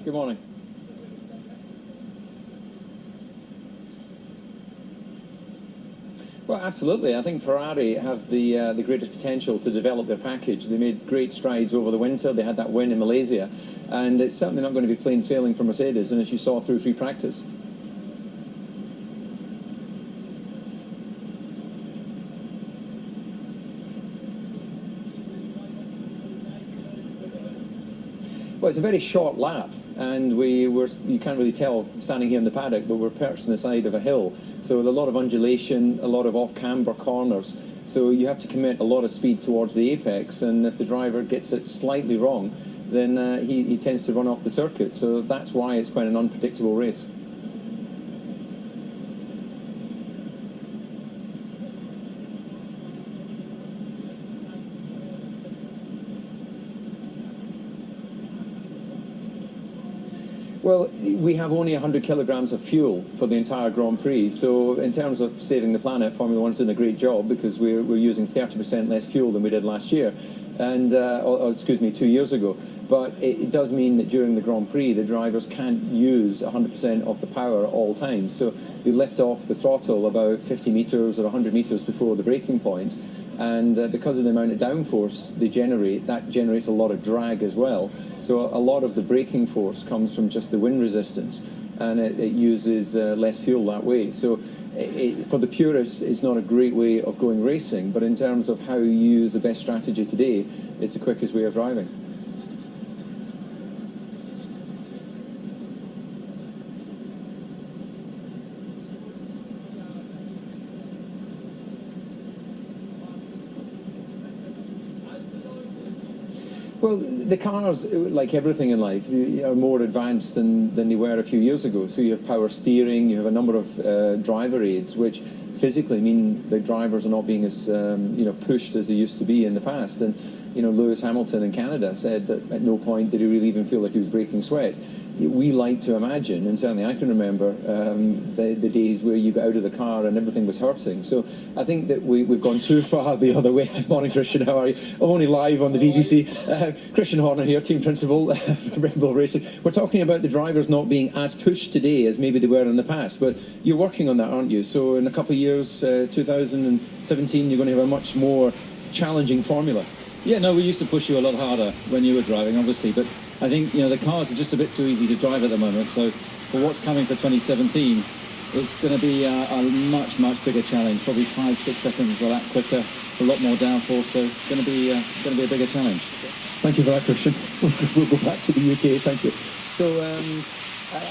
Good morning. Well, absolutely. I think Ferrari have the greatest potential to develop their package. They made great strides over the winter. They had that win in Malaysia, and it's certainly not going to be plain sailing for Mercedes. And as you saw through free practice. Well, it's a very short lap, and you can't really tell standing here in the paddock, but we're perched on the side of a hill. So a lot of undulation, a lot of off-camber corners. So you have to commit a lot of speed towards the apex, and if the driver gets it slightly wrong, then he tends to run off the circuit. So that's why it's quite an unpredictable race. Well, we have only 100 kilograms of fuel for the entire Grand Prix. So in terms of saving the planet, Formula One's doing a great job because we're using 30% less fuel than we did last year, and excuse me, 2 years ago. But it does mean that during the Grand Prix, the drivers can't use 100% of the power at all times. So they lift off the throttle about 50 meters or 100 meters before the braking point. And because of the amount of downforce they generate, that generates a lot of drag as well. So a lot of the braking force comes from just the wind resistance, and it uses less fuel that way. So for the purists, it's not a great way of going racing, but in terms of how you use the best strategy today, it's the quickest way of driving. Well, the cars, like everything in life, are more advanced than they were a few years ago. So you have power steering, you have a number of driver aids, which physically mean the drivers are not being as pushed as they used to be in the past. And Lewis Hamilton in Canada said that at no point did he really even feel like he was breaking sweat. We like to imagine, and certainly I can remember the days where you got out of the car and everything was hurting. So I think that we've gone too far the other way. Morning, Christian, how are you? I'm only live on the BBC. Christian Horner here, team principal for Red Bull Racing. We're talking about the drivers not being as pushed today as maybe they were in the past, but you're working on that, aren't you? So in a couple of years, 2017, you're going to have a much more challenging formula. Yeah, no, we used to push you a lot harder when you were driving, obviously, but I think, the cars are just a bit too easy to drive at the moment, so for what's coming for 2017, it's going to be a much, much bigger challenge, probably 5-6 seconds a lap quicker, a lot more downforce, so going to be a bigger challenge. Thank you for that, Christian. We'll go back to the UK, thank you. So,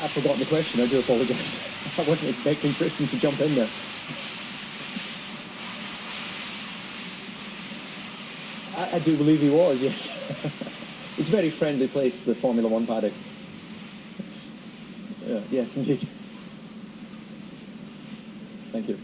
I've forgotten the question, I do apologise. I wasn't expecting Christian to jump in there. I do believe he was, yes. It's a very friendly place, the Formula One paddock. Yeah, yes, indeed. Thank you.